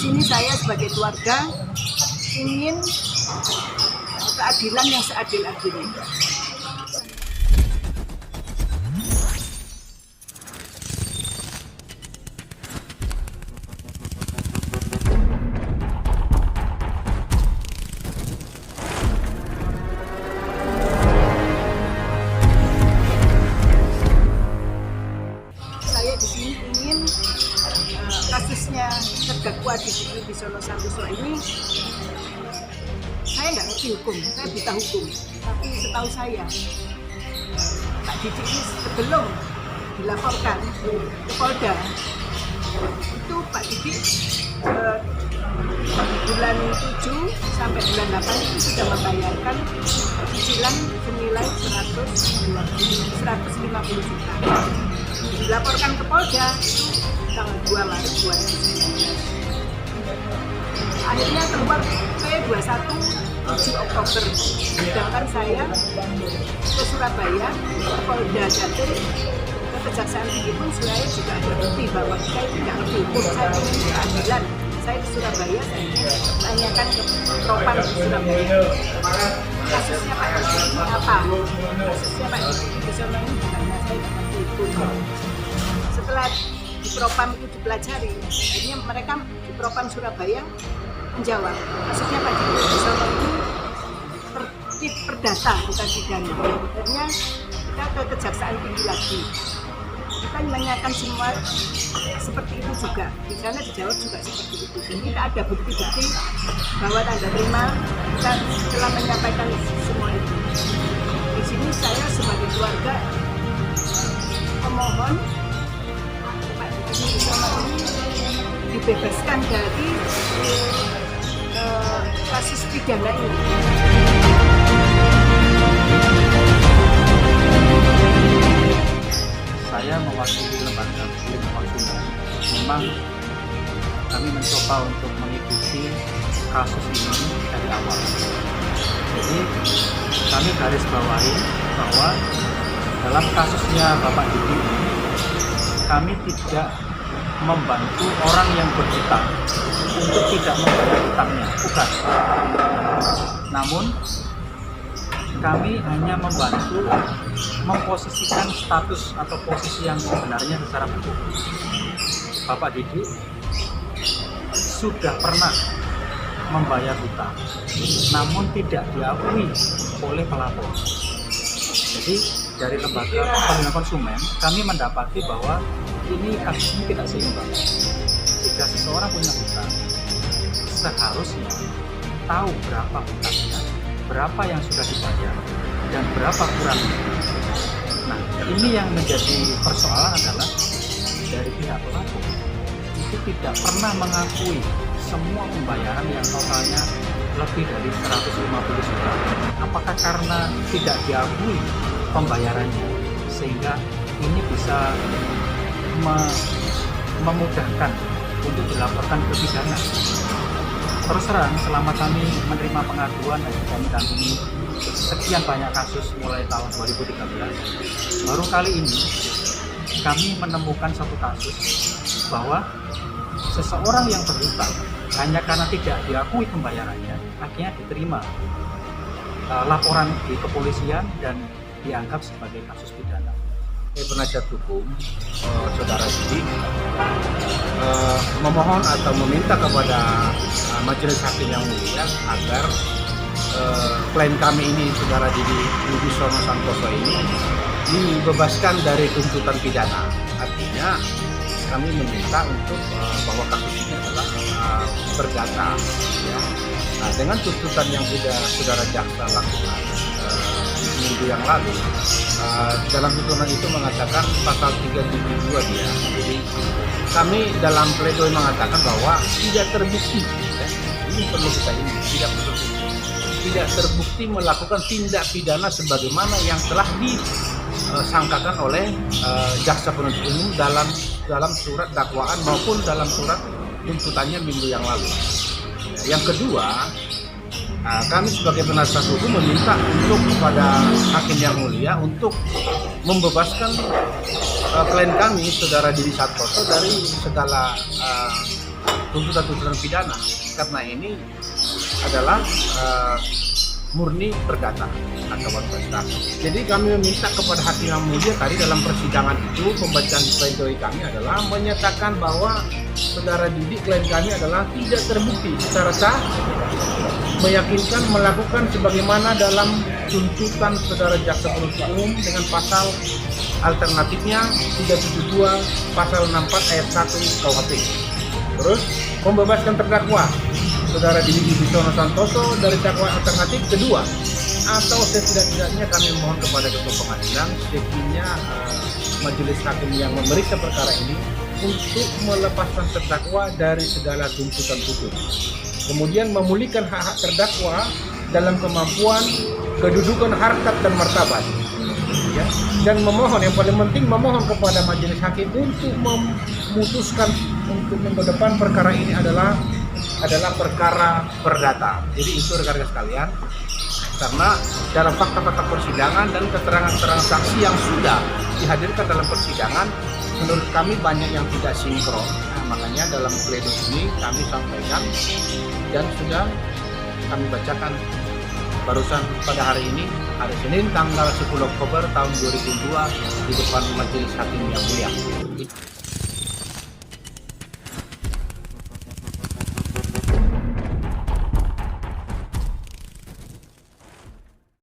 sini saya sebagai keluarga ingin keadilan yang seadil-adilnya. Saya di sini ingin kasusnya terdakwa Didi Wibisono Santoso ini, saya nggak ngerti hukum, saya buta hukum. Tapi setahu saya, Pak Didi ini sebelum dilaporkan ke Polda, itu Pak Didi bulan 7 sampai bulan 8 itu sudah membayarkan cicilan senilai 150 juta. Dilaporkan ke Polda itu tanggal 2 Maret 2019. Akhirnya keluar P21 7 Oktober. Sedangkan saya ke Surabaya, ke Polda Jatim, ke Kejaksaan Tinggi pun saya juga ada bukti bahwa saya itu tidak ngerti hukum, saya ingin keadilan. Saya di Surabaya, saya ingin tanyakan ke Propam di Surabaya. Kasusnya Pak Didi ini apa? Kasusnya Pak Didi Wibisono ini gimana? Saya tidak ngerti hukum. Setelah di Propam itu dipelajari, akhirnya mereka di Propam Surabaya menjawab, kasusnya Pak Didi Wibisono ini perdata bukan pidana. Akhirnya kita ke Kejaksaan Tinggi lagi. Kita menanyakan semua seperti itu juga. Di sana dijawab juga seperti itu. Dan kita ada bukti-bukti bahwa tanda terima kita telah menyampaikan semua itu. Di sini saya sebagai keluarga pemohon Pak Didi Wibisono ini dibebaskan dari kasus pidana ini. Saya mewakili lembaga hukum konsumen. Memang kami mencoba untuk mengikuti kasus ini dari awal. Jadi kami garis bawahi bahwa dalam kasusnya Bapak Didi ini, kami tidak membantu orang yang berhutang untuk tidak membayar hutangnya, bukan. Namun kami hanya membantu memposisikan status atau posisi yang sebenarnya secara hukum. Bapak Didi sudah pernah membayar hutang, namun tidak diakui oleh pelapor. Jadi dari lembaga perlindungan konsumen kami mendapati bahwa ini kasusnya tidak seimbang. Jika seseorang punya hutang, seharusnya tahu berapa hutangnya, berapa yang sudah dibayar, dan berapa kurangnya. Nah, ini yang menjadi persoalan adalah dari pihak pelapor itu tidak pernah mengakui semua pembayaran yang totalnya lebih dari 150 juta. Apakah karena tidak diakui pembayarannya sehingga ini bisa memudahkan untuk dilaporkan ke pidana? Terus terang, selama kami menerima pengaduan dan kami dampingi sekian banyak kasus mulai tahun 2013, baru kali ini kami menemukan satu kasus bahwa seseorang yang berhutang hanya karena tidak diakui pembayarannya akhirnya diterima laporan di kepolisian dan dianggap sebagai kasus pidana. Penasihat hukum saudara Didi memohon atau meminta kepada majelis hakim yang mulia agar klien kami ini saudara Didi Wibisono Santoso ini dibebaskan dari tuntutan pidana. Artinya kami meminta untuk bahwa kasus ini adalah perdata, ya. Nah, dengan tuntutan yang sudah saudara jaksa lakukan minggu yang lalu, dalam tuntutan itu mengatakan pasal 372 dia. Jadi kami dalam pledoi mengatakan bahwa tidak terbukti, ya, ini perlu kita ini tidak terbukti melakukan tindak pidana sebagaimana yang telah disangkakan oleh jaksa penuntut umum dalam surat dakwaan maupun dalam surat tuntutannya minggu yang lalu. Yang kedua, kami sebagai penasihat hukum meminta untuk kepada hakim yang mulia untuk membebaskan klien kami saudara Didi Santoso dari segala tuntutan pidana, karena ini adalah murni perdata atau kontestasi. Jadi kami meminta kepada Hakim Yang Mulia tadi dalam persidangan itu, pembacaan pledoi kami adalah menyatakan bahwa saudara Didi, klien kami adalah tidak terbukti secara sah, meyakinkan melakukan sebagaimana dalam tuntutan saudara jaksa penuntut umum dengan pasal alternatifnya 372 pasal 64 ayat 1 KUHP. Terus membebaskan terdakwa saudara Didi Wibisono Santoso dari dakwaan alternatif kedua, atau setidak-tidaknya kami mohon kepada ketua pengadilan sekiranya majelis hakim yang memeriksa perkara ini untuk melepaskan terdakwa dari segala tuntutan hukum, kemudian memulihkan hak-hak terdakwa dalam kemampuan, kedudukan, harkat dan martabat, ya. Dan memohon, yang paling penting memohon kepada majelis hakim untuk memutuskan untuk minggu depan perkara ini adalah perkara perdata. Jadi itu rekan-rekan sekalian, karena dalam fakta-fakta persidangan dan keterangan-keterangan saksi yang sudah dihadirkan dalam persidangan, menurut kami banyak yang tidak sinkron. Nah, makanya dalam pledoi ini kami sampaikan dan sudah kami bacakan barusan pada hari ini, hari Senin tanggal 10 Oktober tahun 2002 di depan Majelis Hakim Yang Mulia.